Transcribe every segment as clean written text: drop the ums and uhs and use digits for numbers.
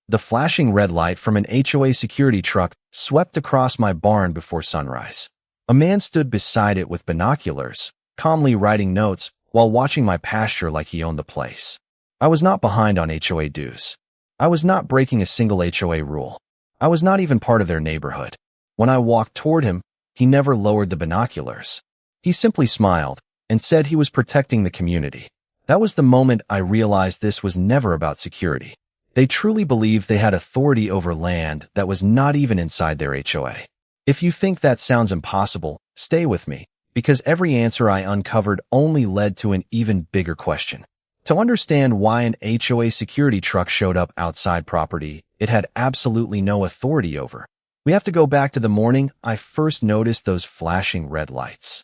The flashing red light from an HOA security truck swept across my barn before sunrise. A man stood beside it with binoculars, calmly writing notes while watching my pasture like he owned the place. I was not behind on HOA dues. I was not breaking a single HOA rule. I was not even part of their neighborhood. When I walked toward him, he never lowered the binoculars. He simply smiled and said he was protecting the community. That was the moment I realized this was never about security. They truly believed they had authority over land that was not even inside their HOA. If you think that sounds impossible, stay with me, because every answer I uncovered only led to an even bigger question. To understand why an HOA security truck showed up outside property it had absolutely no authority over, we have to go back to the morning I first noticed those flashing red lights.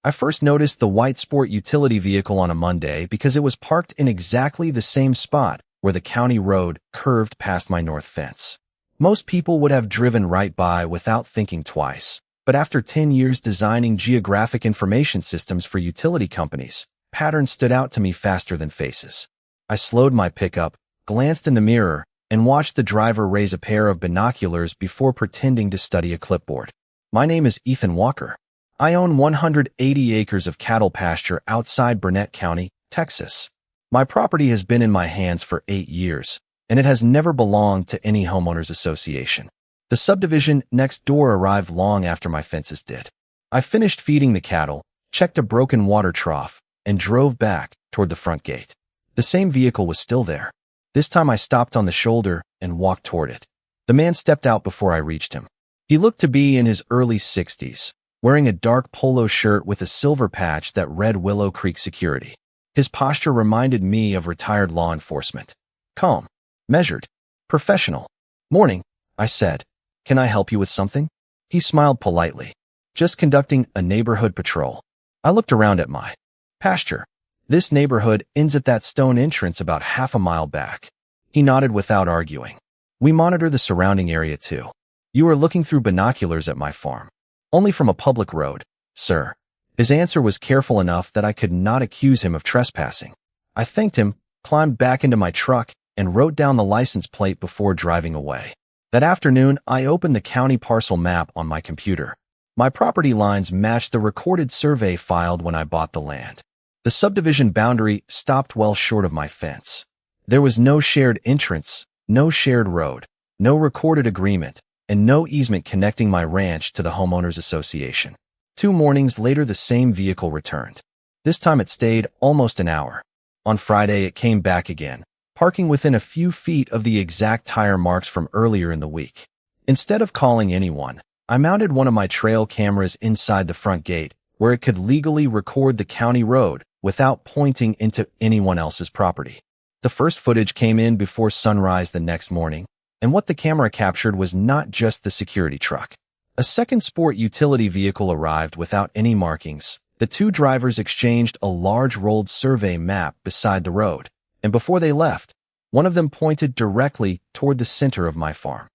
I first noticed the white sport utility vehicle on a Monday because it was parked in exactly the same spot where the county road curved past my north fence. Most people would have driven right by without thinking twice, but after 10 years designing geographic information systems for utility companies, patterns stood out to me faster than faces. I slowed my pickup, glanced in the mirror, and watched the driver raise a pair of binoculars before pretending to study a clipboard. My name is Ethan Walker. I own 180 acres of cattle pasture outside Burnett County, Texas. My property has been in my hands for 8 years, and it has never belonged to any homeowners association. The subdivision next door arrived long after my fences did. I finished feeding the cattle, checked a broken water trough, and drove back toward the front gate. The same vehicle was still there. This time I stopped on the shoulder and walked toward it. The man stepped out before I reached him. He looked to be in his early 60s, wearing a dark polo shirt with a silver patch that read Willow Creek Security. His posture reminded me of retired law enforcement. Calm, measured, professional. "Morning," I said. "Can I help you with something?" He smiled politely. "Just conducting a neighborhood patrol." I looked around at my pasture. This neighborhood ends at that stone entrance about half a mile back. He nodded without arguing. "We monitor the surrounding area too." "You are looking through binoculars at my farm." "Only from a public road, sir." His answer was careful enough that I could not accuse him of trespassing. I thanked him, climbed back into my truck, and wrote down the license plate before driving away. That afternoon, I opened the county parcel map on my computer. My property lines matched the recorded survey filed when I bought the land. The subdivision boundary stopped well short of my fence. There was no shared entrance, no shared road, no recorded agreement, and no easement connecting my ranch to the homeowners association. 2 mornings later, the same vehicle returned. This time it stayed almost an hour. On Friday, it came back again, parking within a few feet of the exact tire marks from earlier in the week. Instead of calling anyone, I mounted one of my trail cameras inside the front gate, where it could legally record the county road without pointing into anyone else's property. The first footage came in before sunrise the next morning, and what the camera captured was not just the security truck. A second sport utility vehicle arrived without any markings. The 2 drivers exchanged a large rolled survey map beside the road, and before they left, one of them pointed directly toward the center of my farm.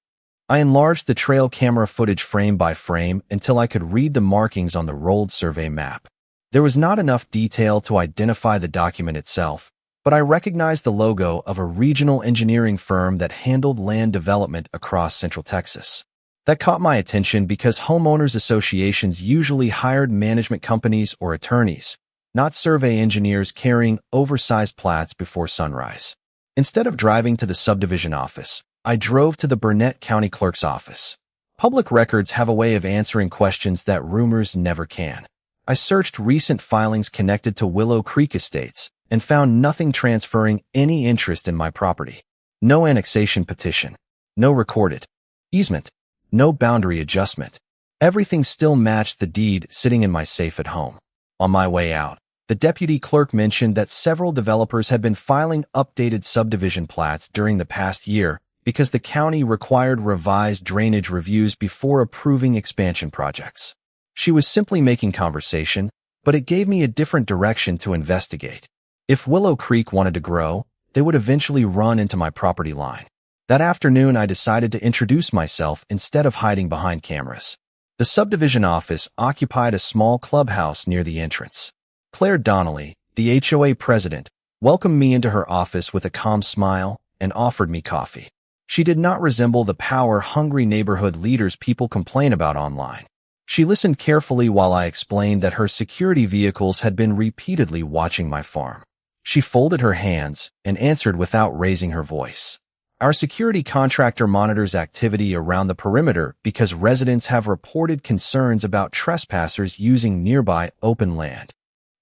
I enlarged the trail camera footage frame by frame until I could read the markings on the rolled survey map. There was not enough detail to identify the document itself, but I recognized the logo of a regional engineering firm that handled land development across Central Texas. That caught my attention because homeowners associations usually hired management companies or attorneys, not survey engineers carrying oversized plats before sunrise. Instead of driving to the subdivision office, I drove to the Burnett County Clerk's office. Public records have a way of answering questions that rumors never can. I searched recent filings connected to Willow Creek Estates and found nothing transferring any interest in my property. No annexation petition, no recorded easement, no boundary adjustment. Everything still matched the deed sitting in my safe at home. On my way out, the deputy clerk mentioned that several developers had been filing updated subdivision plats during the past year because the county required revised drainage reviews before approving expansion projects. She was simply making conversation, but it gave me a different direction to investigate. If Willow Creek wanted to grow, they would eventually run into my property line. That afternoon, I decided to introduce myself instead of hiding behind cameras. The subdivision office occupied a small clubhouse near the entrance. Claire Donnelly, the HOA president, welcomed me into her office with a calm smile and offered me coffee. She did not resemble the power-hungry neighborhood leaders people complain about online. She listened carefully while I explained that her security vehicles had been repeatedly watching my farm. She folded her hands and answered without raising her voice. Our security contractor monitors activity around the perimeter because residents have reported concerns about trespassers using nearby open land.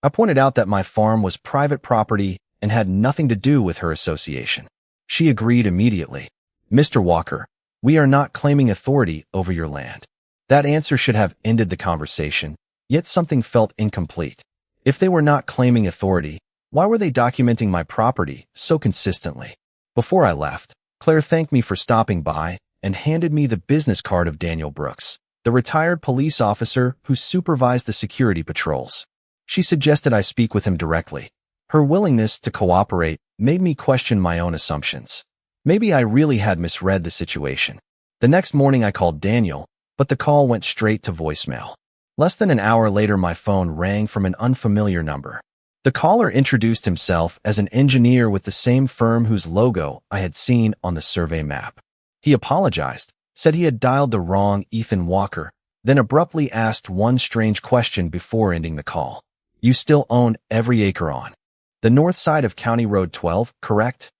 I pointed out that my farm was private property and had nothing to do with her association. She agreed immediately. Mr. Walker, we are not claiming authority over your land. That answer should have ended the conversation, yet something felt incomplete. If they were not claiming authority, why were they documenting my property so consistently? Before I left, Claire thanked me for stopping by and handed me the business card of Daniel Brooks, the retired police officer who supervised the security patrols. She suggested I speak with him directly. Her willingness to cooperate made me question my own assumptions. Maybe I really had misread the situation. The next morning I called Daniel, but the call went straight to voicemail. Less than an hour later my phone rang from an unfamiliar number. The caller introduced himself as an engineer with the same firm whose logo I had seen on the survey map. He apologized, said he had dialed the wrong Ethan Walker, then abruptly asked one strange question before ending the call. You still own every acre on the north side of County Road 12, correct?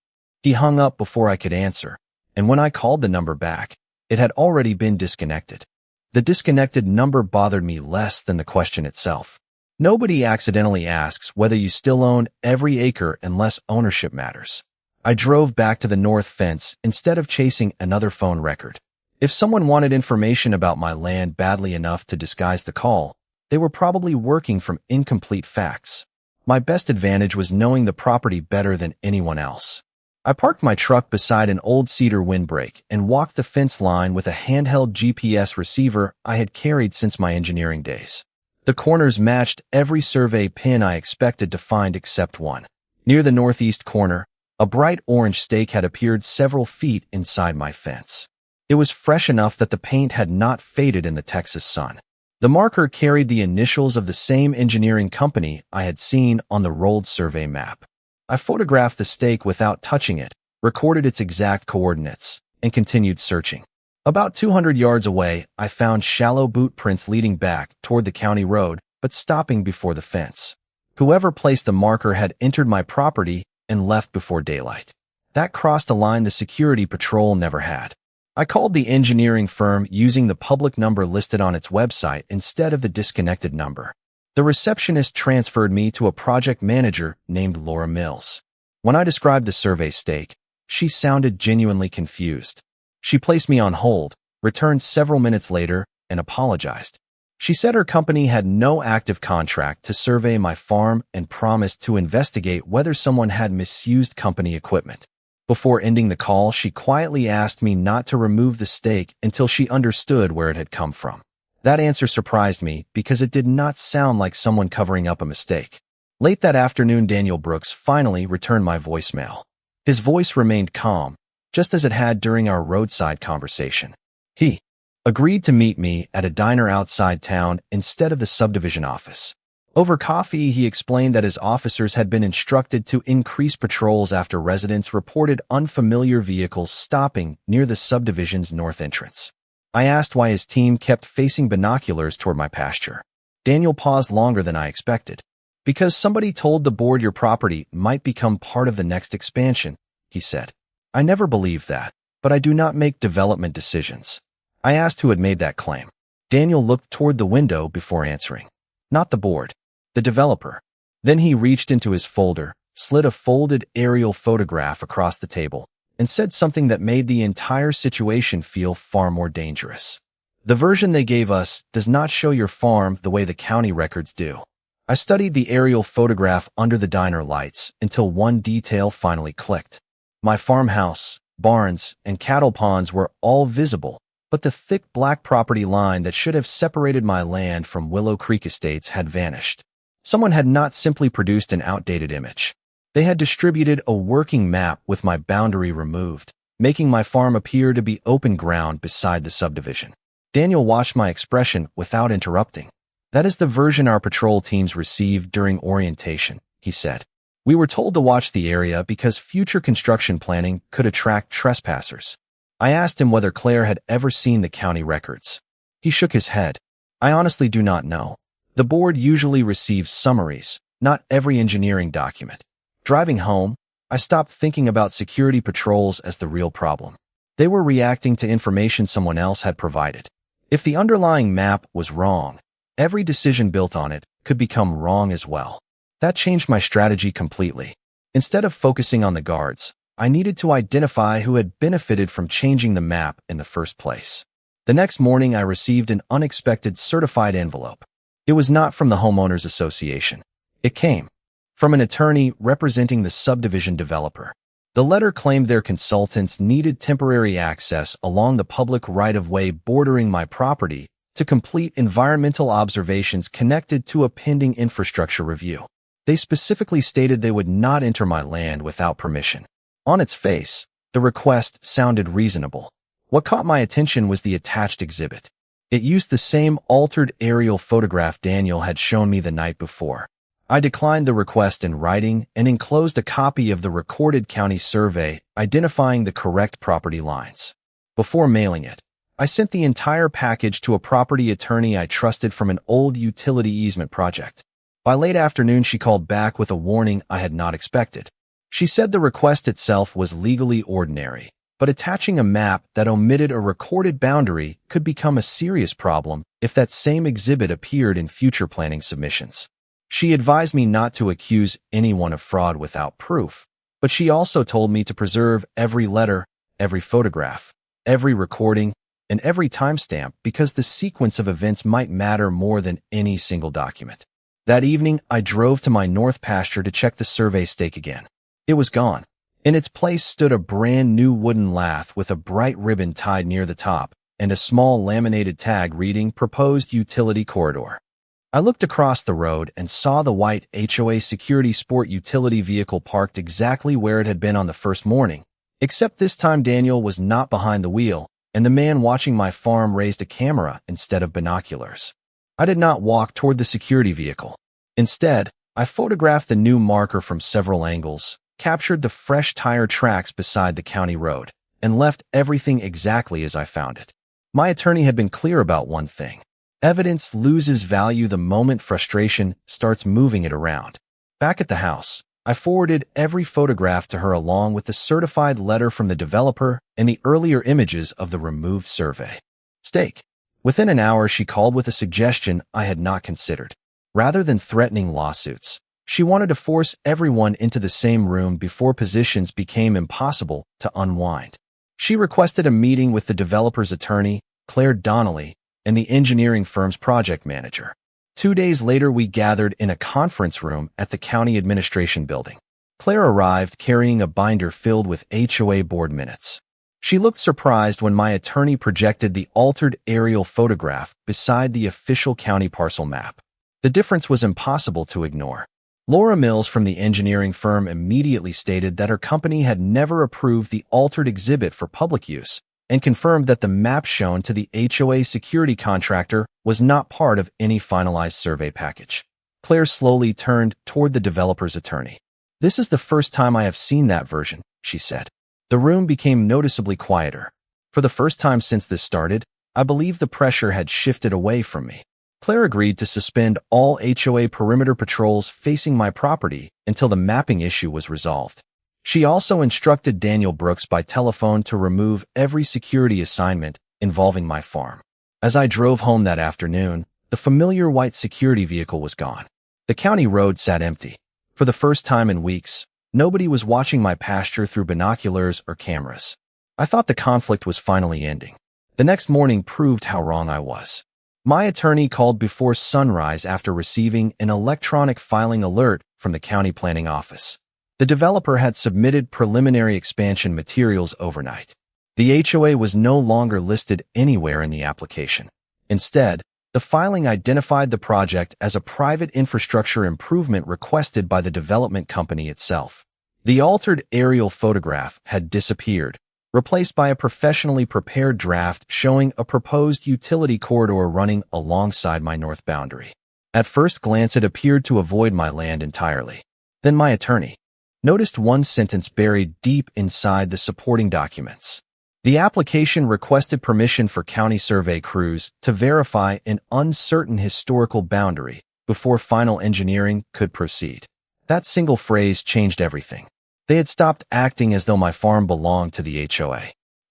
He hung up before I could answer, and when I called the number back, it had already been disconnected. The disconnected number bothered me less than the question itself. Nobody accidentally asks whether you still own every acre unless ownership matters. I drove back to the north fence instead of chasing another phone record. If someone wanted information about my land badly enough to disguise the call, they were probably working from incomplete facts. My best advantage was knowing the property better than anyone else. I parked my truck beside an old cedar windbreak and walked the fence line with a handheld GPS receiver I had carried since my engineering days. The corners matched every survey pin I expected to find except one. Near the northeast corner, a bright orange stake had appeared several feet inside my fence. It was fresh enough that the paint had not faded in the Texas sun. The marker carried the initials of the same engineering company I had seen on the rolled survey map. I photographed the stake without touching it, recorded its exact coordinates, and continued searching. About 200 yards away, I found shallow boot prints leading back toward the county road, but stopping before the fence. Whoever placed the marker had entered my property and left before daylight. That crossed a line the security patrol never had. I called the engineering firm using the public number listed on its website instead of the disconnected number. The receptionist transferred me to a project manager named Laura Mills. When I described the survey stake, she sounded genuinely confused. She placed me on hold, returned several minutes later, and apologized. She said her company had no active contract to survey my farm and promised to investigate whether someone had misused company equipment. Before ending the call, she quietly asked me not to remove the stake until she understood where it had come from. That answer surprised me because it did not sound like someone covering up a mistake. Late that afternoon, Daniel Brooks finally returned my voicemail. His voice remained calm, just as it had during our roadside conversation. He agreed to meet me at a diner outside town instead of the subdivision office. Over coffee, he explained that his officers had been instructed to increase patrols after residents reported unfamiliar vehicles stopping near the subdivision's north entrance. I asked why his team kept facing binoculars toward my pasture. Daniel paused longer than I expected. Because somebody told the board your property might become part of the next expansion, he said. I never believed that, but I do not make development decisions. I asked who had made that claim. Daniel looked toward the window before answering. Not the board, the developer. Then he reached into his folder, slid a folded aerial photograph across the table, and said something that made the entire situation feel far more dangerous. The version they gave us does not show your farm the way the county records do. I studied the aerial photograph under the diner lights until one detail finally clicked. My farmhouse, barns, and cattle ponds were all visible, but the thick black property line that should have separated my land from Willow Creek Estates had vanished. Someone had not simply produced an outdated image. They had distributed a working map with my boundary removed, making my farm appear to be open ground beside the subdivision. Daniel watched my expression without interrupting. That is the version our patrol teams received during orientation, he said. We were told to watch the area because future construction planning could attract trespassers. I asked him whether Claire had ever seen the county records. He shook his head. I honestly do not know. The board usually receives summaries, not every engineering document. Driving home, I stopped thinking about security patrols as the real problem. They were reacting to information someone else had provided. If the underlying map was wrong, every decision built on it could become wrong as well. That changed my strategy completely. Instead of focusing on the guards, I needed to identify who had benefited from changing the map in the first place. The next morning, I received an unexpected certified envelope. It was not from the Homeowners Association. It came from an attorney representing the subdivision developer. The letter claimed their consultants needed temporary access along the public right-of-way bordering my property to complete environmental observations connected to a pending infrastructure review. They specifically stated they would not enter my land without permission. On its face, the request sounded reasonable. What caught my attention was the attached exhibit. It used the same altered aerial photograph Daniel had shown me the night before. I declined the request in writing and enclosed a copy of the recorded county survey identifying the correct property lines. Before mailing it, I sent the entire package to a property attorney I trusted from an old utility easement project. By late afternoon, she called back with a warning I had not expected. She said the request itself was legally ordinary, but attaching a map that omitted a recorded boundary could become a serious problem if that same exhibit appeared in future planning submissions. She advised me not to accuse anyone of fraud without proof, but she also told me to preserve every letter, every photograph, every recording, and every timestamp because the sequence of events might matter more than any single document. That evening, I drove to my north pasture to check the survey stake again. It was gone. In its place stood a brand new wooden lath with a bright ribbon tied near the top and a small laminated tag reading Proposed Utility Corridor. I looked across the road and saw the white HOA Security sport utility vehicle parked exactly where it had been on the first morning, except this time Daniel was not behind the wheel, and the man watching my farm raised a camera instead of binoculars. I did not walk toward the security vehicle. Instead, I photographed the new marker from several angles, captured the fresh tire tracks beside the county road, and left everything exactly as I found it. My attorney had been clear about one thing. Evidence loses value the moment frustration starts moving it around. Back at the house, I forwarded every photograph to her along with the certified letter from the developer and the earlier images of the removed survey stake. Within an hour, she called with a suggestion I had not considered. Rather than threatening lawsuits, she wanted to force everyone into the same room before positions became impossible to unwind. She requested a meeting with the developer's attorney, Claire Donnelly, and the engineering firm's project manager. 2 days later, we gathered in a conference room at the county administration building. Claire arrived carrying a binder filled with HOA board minutes. She looked surprised when my attorney projected the altered aerial photograph beside the official county parcel map. The difference was impossible to ignore. Laura Mills from the engineering firm immediately stated that her company had never approved the altered exhibit for public use and confirmed that the map shown to the HOA security contractor was not part of any finalized survey package. Claire slowly turned toward the developer's attorney. "This is the first time I have seen that version," she said. The room became noticeably quieter. For the first time since this started, I believe the pressure had shifted away from me. Claire agreed to suspend all HOA perimeter patrols facing my property until the mapping issue was resolved. She also instructed Daniel Brooks by telephone to remove every security assignment involving my farm. As I drove home that afternoon, the familiar white security vehicle was gone. The county road sat empty. For the first time in weeks, nobody was watching my pasture through binoculars or cameras. I thought the conflict was finally ending. The next morning proved how wrong I was. My attorney called before sunrise after receiving an electronic filing alert from the county planning office. The developer had submitted preliminary expansion materials overnight. The HOA was no longer listed anywhere in the application. Instead, the filing identified the project as a private infrastructure improvement requested by the development company itself. The altered aerial photograph had disappeared, replaced by a professionally prepared draft showing a proposed utility corridor running alongside my north boundary. At first glance, it appeared to avoid my land entirely. Then my attorney noticed one sentence buried deep inside the supporting documents. The application requested permission for county survey crews to verify an uncertain historical boundary before final engineering could proceed. That single phrase changed everything. They had stopped acting as though my farm belonged to the HOA.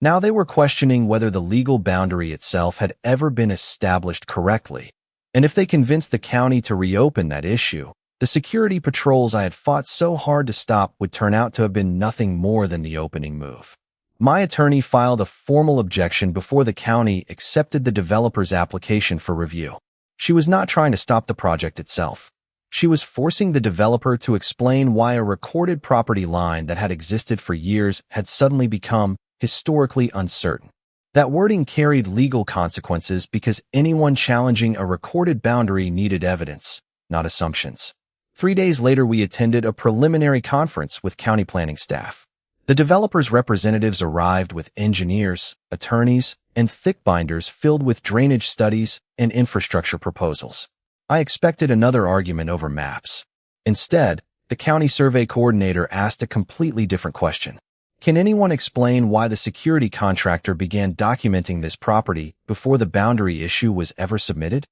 Now they were questioning whether the legal boundary itself had ever been established correctly. And if they convinced the county to reopen that issue, the security patrols I had fought so hard to stop would turn out to have been nothing more than the opening move. My attorney filed a formal objection before the county accepted the developer's application for review. She was not trying to stop the project itself. She was forcing the developer to explain why a recorded property line that had existed for years had suddenly become historically uncertain. That wording carried legal consequences because anyone challenging a recorded boundary needed evidence, not assumptions. 3 days later, we attended a preliminary conference with county planning staff. The developer's representatives arrived with engineers, attorneys, and thick binders filled with drainage studies and infrastructure proposals. I expected another argument over maps. Instead, the county survey coordinator asked a completely different question. Can anyone explain why the security contractor began documenting this property before the boundary issue was ever submitted?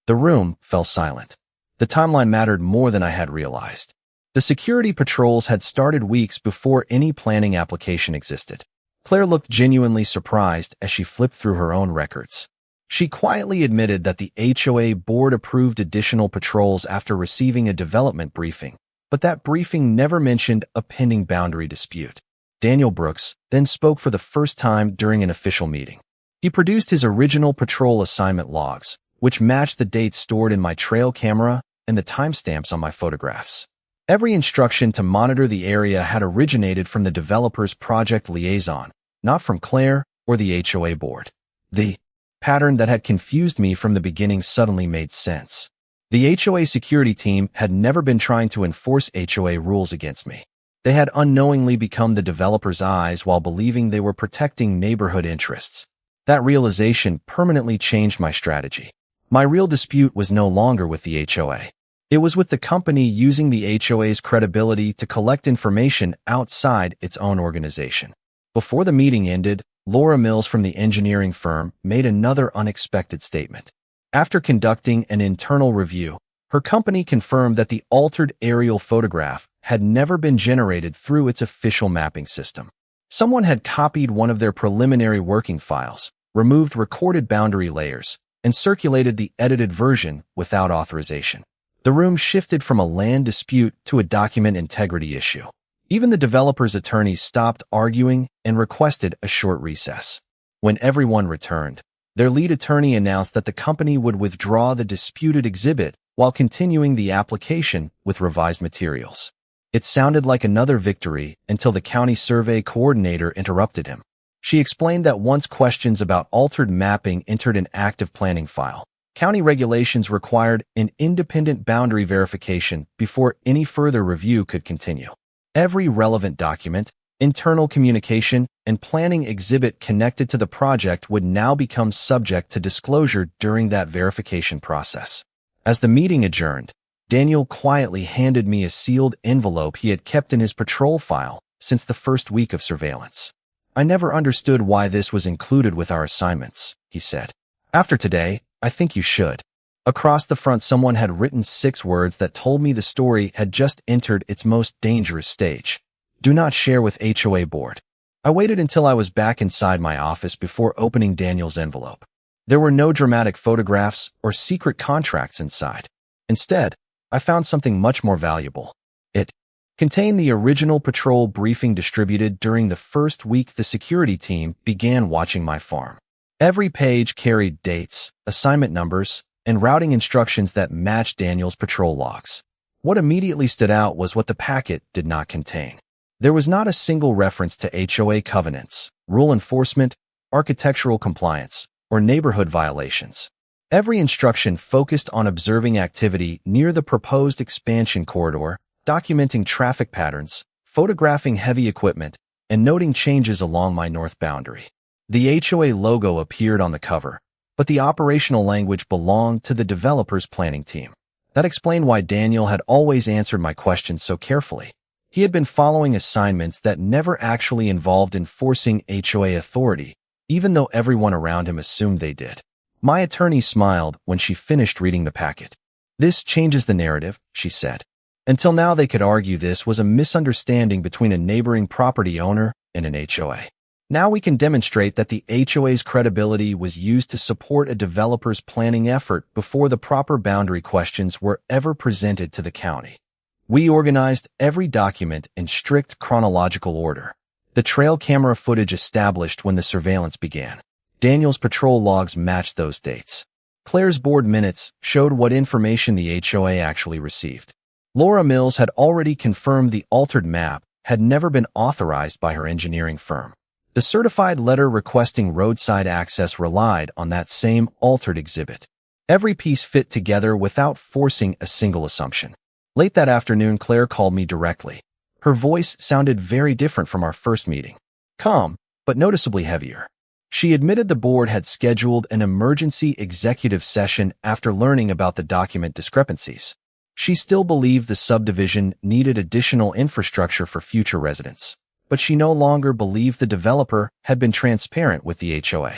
The room fell silent. The timeline mattered more than I had realized. The security patrols had started weeks before any planning application existed. Claire looked genuinely surprised as she flipped through her own records. She quietly admitted that the HOA board approved additional patrols after receiving a development briefing, but that briefing never mentioned a pending boundary dispute. Daniel Brooks then spoke for the first time during an official meeting. He produced his original patrol assignment logs, which matched the dates stored in my trail camera and the timestamps on my photographs. Every instruction to monitor the area had originated from the developer's project liaison, not from Claire or the HOA board. The pattern that had confused me from the beginning suddenly made sense. The HOA security team had never been trying to enforce HOA rules against me. They had unknowingly become the developer's eyes while believing they were protecting neighborhood interests. That realization permanently changed my strategy. My real dispute was no longer with the HOA. It was with the company using the HOA's credibility to collect information outside its own organization. Before the meeting ended, Laura Mills from the engineering firm made another unexpected statement. After conducting an internal review, her company confirmed that the altered aerial photograph had never been generated through its official mapping system. Someone had copied one of their preliminary working files, removed recorded boundary layers, and circulated the edited version without authorization. The room shifted from a land dispute to a document integrity issue. Even the developer's attorneys stopped arguing and requested a short recess. When everyone returned, their lead attorney announced that the company would withdraw the disputed exhibit while continuing the application with revised materials. It sounded like another victory until the county survey coordinator interrupted him. She explained that once questions about altered mapping entered an active planning file, county regulations required an independent boundary verification before any further review could continue. Every relevant document, internal communication, and planning exhibit connected to the project would now become subject to disclosure during that verification process. As the meeting adjourned, Daniel quietly handed me a sealed envelope he had kept in his patrol file since the first week of surveillance. I never understood why this was included with our assignments, he said. After today, I think you should. Across the front, someone had written 6 words that told me the story had just entered its most dangerous stage. Do not share with HOA board. I waited until I was back inside my office before opening Daniel's envelope. There were no dramatic photographs or secret contracts inside. Instead, I found something much more valuable. It contained the original patrol briefing distributed during the first week the security team began watching my farm. Every page carried dates, assignment numbers, and routing instructions that matched Daniel's patrol logs. What immediately stood out was what the packet did not contain. There was not a single reference to HOA covenants, rule enforcement, architectural compliance, or neighborhood violations. Every instruction focused on observing activity near the proposed expansion corridor, documenting traffic patterns, photographing heavy equipment, and noting changes along my north boundary. The HOA logo appeared on the cover, but the operational language belonged to the developer's planning team. That explained why Daniel had always answered my questions so carefully. He had been following assignments that never actually involved enforcing HOA authority, even though everyone around him assumed they did. My attorney smiled when she finished reading the packet. "This changes the narrative," she said. Until now, they could argue this was a misunderstanding between a neighboring property owner and an HOA. Now we can demonstrate that the HOA's credibility was used to support a developer's planning effort before the proper boundary questions were ever presented to the county. We organized every document in strict chronological order. The trail camera footage established when the surveillance began. Daniel's patrol logs matched those dates. Claire's board minutes showed what information the HOA actually received. Laura Mills had already confirmed the altered map had never been authorized by her engineering firm. The certified letter requesting roadside access relied on that same altered exhibit. Every piece fit together without forcing a single assumption. Late that afternoon, Claire called me directly. Her voice sounded very different from our first meeting. Calm, but noticeably heavier. She admitted the board had scheduled an emergency executive session after learning about the document discrepancies. She still believed the subdivision needed additional infrastructure for future residents, but she no longer believed the developer had been transparent with the HOA.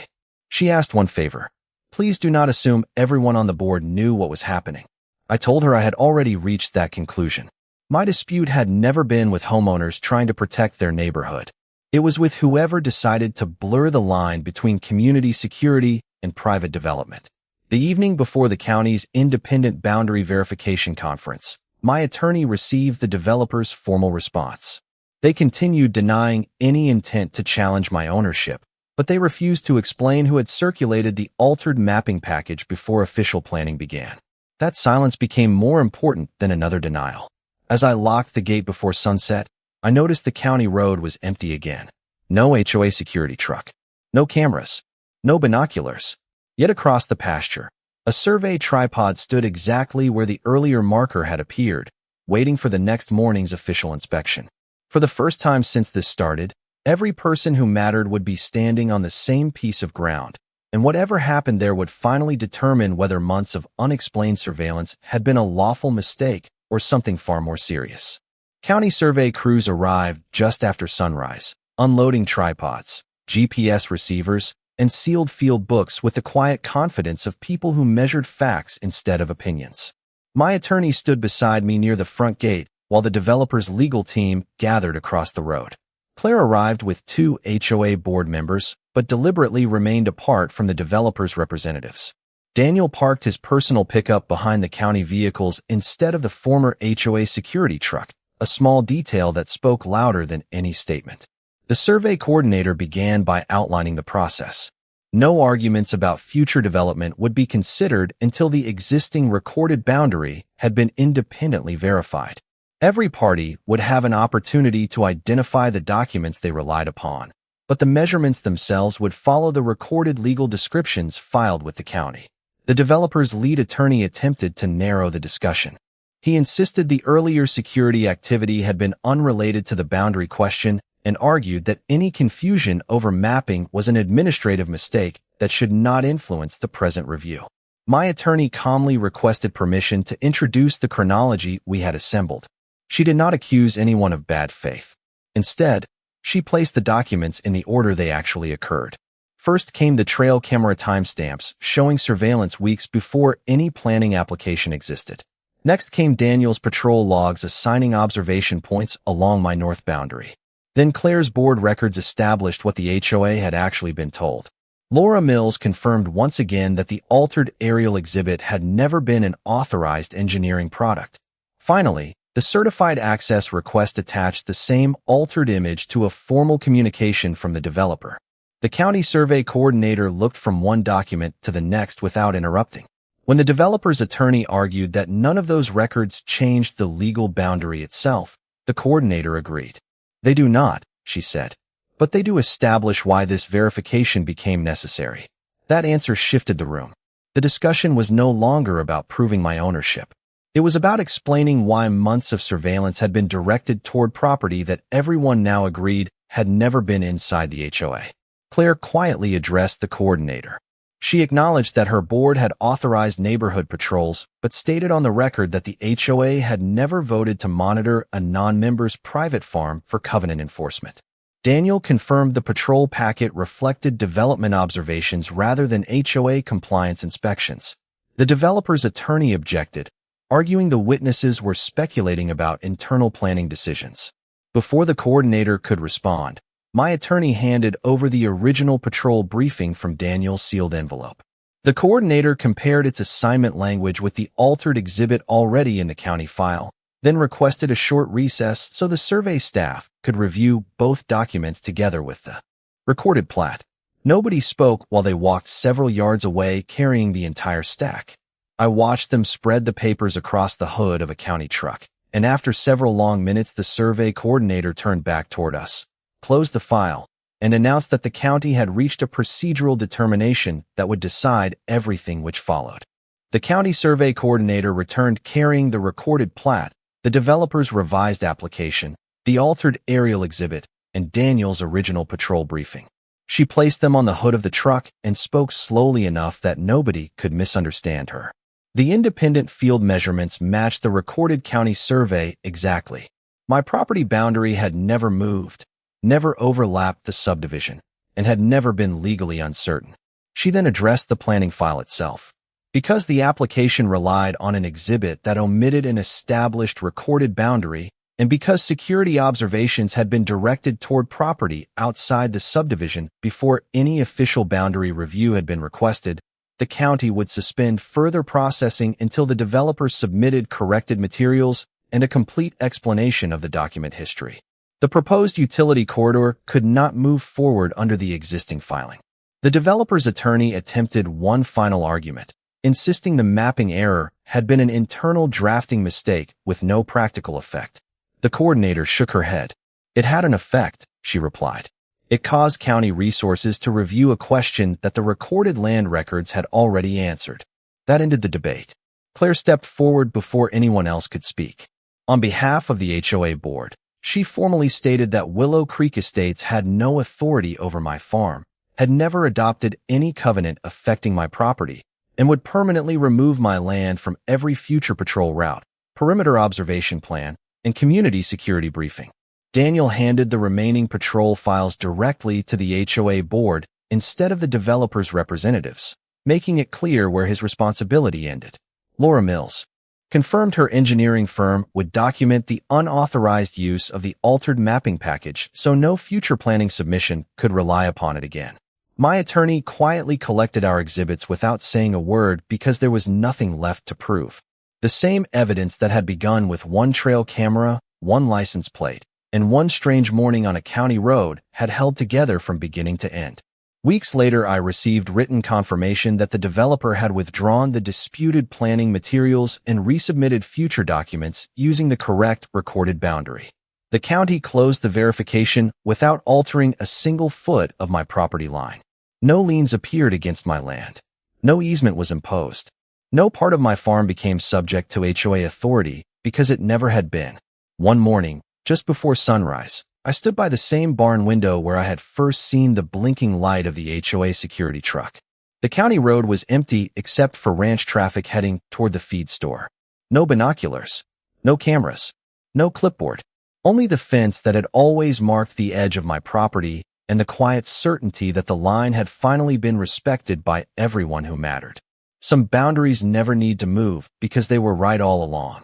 She asked one favor. Please do not assume everyone on the board knew what was happening. I told her I had already reached that conclusion. My dispute had never been with homeowners trying to protect their neighborhood. It was with whoever decided to blur the line between community security and private development. The evening before the county's independent boundary verification conference, my attorney received the developer's formal response. They continued denying any intent to challenge my ownership, but they refused to explain who had circulated the altered mapping package before official planning began. That silence became more important than another denial. As I locked the gate before sunset, I noticed the county road was empty again. No HOA security truck. No cameras. No binoculars. Yet across the pasture, a survey tripod stood exactly where the earlier marker had appeared, waiting for the next morning's official inspection. For the first time since this started, every person who mattered would be standing on the same piece of ground, and whatever happened there would finally determine whether months of unexplained surveillance had been a lawful mistake or something far more serious. County survey crews arrived just after sunrise, unloading tripods, GPS receivers, and sealed field books with the quiet confidence of people who measured facts instead of opinions. My attorney stood beside me near the front gate while the developer's legal team gathered across the road. Claire arrived with 2 HOA board members, but deliberately remained apart from the developer's representatives. Daniel parked his personal pickup behind the county vehicles instead of the former HOA security truck, a small detail that spoke louder than any statement. The survey coordinator began by outlining the process. No arguments about future development would be considered until the existing recorded boundary had been independently verified. Every party would have an opportunity to identify the documents they relied upon, but the measurements themselves would follow the recorded legal descriptions filed with the county. The developer's lead attorney attempted to narrow the discussion. He insisted the earlier security activity had been unrelated to the boundary question and argued that any confusion over mapping was an administrative mistake that should not influence the present review. My attorney calmly requested permission to introduce the chronology we had assembled. She did not accuse anyone of bad faith. Instead, she placed the documents in the order they actually occurred. First came the trail camera timestamps showing surveillance weeks before any planning application existed. Next came Daniel's patrol logs assigning observation points along my north boundary. Then Claire's board records established what the HOA had actually been told. Laura Mills confirmed once again that the altered aerial exhibit had never been an authorized engineering product. Finally, the certified access request attached the same altered image to a formal communication from the developer. The county survey coordinator looked from one document to the next without interrupting. When the developer's attorney argued that none of those records changed the legal boundary itself, the coordinator agreed. They do not, she said, but they do establish why this verification became necessary. That answer shifted the room. The discussion was no longer about proving my ownership. It was about explaining why months of surveillance had been directed toward property that everyone now agreed had never been inside the HOA. Claire quietly addressed the coordinator. She acknowledged that her board had authorized neighborhood patrols, but stated on the record that the HOA had never voted to monitor a non-member's private farm for covenant enforcement. Daniel confirmed the patrol packet reflected development observations rather than HOA compliance inspections. The developer's attorney objected, arguing the witnesses were speculating about internal planning decisions. Before the coordinator could respond, my attorney handed over the original patrol briefing from Daniel's sealed envelope. The coordinator compared its assignment language with the altered exhibit already in the county file, then requested a short recess so the survey staff could review both documents together with the recorded plat. Nobody spoke while they walked several yards away carrying the entire stack. I watched them spread the papers across the hood of a county truck, and after several long minutes the survey coordinator turned back toward us, closed the file, and announced that the county had reached a procedural determination that would decide everything which followed. The county survey coordinator returned carrying the recorded plat, the developer's revised application, the altered aerial exhibit, and Daniel's original patrol briefing. She placed them on the hood of the truck and spoke slowly enough that nobody could misunderstand her. The independent field measurements matched the recorded county survey exactly. My property boundary had never moved, never overlapped the subdivision, and had never been legally uncertain. She then addressed the planning file itself. Because the application relied on an exhibit that omitted an established recorded boundary, and because security observations had been directed toward property outside the subdivision before any official boundary review had been requested, the county would suspend further processing until the developer submitted corrected materials and a complete explanation of the document history. The proposed utility corridor could not move forward under the existing filing. The developer's attorney attempted one final argument, insisting the mapping error had been an internal drafting mistake with no practical effect. The coordinator shook her head. It had an effect, she replied. It caused county resources to review a question that the recorded land records had already answered. That ended the debate. Claire stepped forward before anyone else could speak. On behalf of the HOA board, she formally stated that Willow Creek Estates had no authority over my farm, had never adopted any covenant affecting my property, and would permanently remove my land from every future patrol route, perimeter observation plan, and community security briefing. Daniel handed the remaining patrol files directly to the HOA board instead of the developer's representatives, making it clear where his responsibility ended. Laura Mills confirmed her engineering firm would document the unauthorized use of the altered mapping package so no future planning submission could rely upon it again. My attorney quietly collected our exhibits without saying a word because there was nothing left to prove. The same evidence that had begun with one trail camera, one license plate, and one strange morning on a county road had held together from beginning to end. Weeks later, I received written confirmation that the developer had withdrawn the disputed planning materials and resubmitted future documents using the correct recorded boundary. The county closed the verification without altering a single foot of my property line. No liens appeared against my land. No easement was imposed. No part of my farm became subject to HOA authority because it never had been. One morning, just before sunrise, I stood by the same barn window where I had first seen the blinking light of the HOA security truck. The county road was empty except for ranch traffic heading toward the feed store. No binoculars, no cameras, no clipboard. Only the fence that had always marked the edge of my property and the quiet certainty that the line had finally been respected by everyone who mattered. Some boundaries never need to move because they were right all along.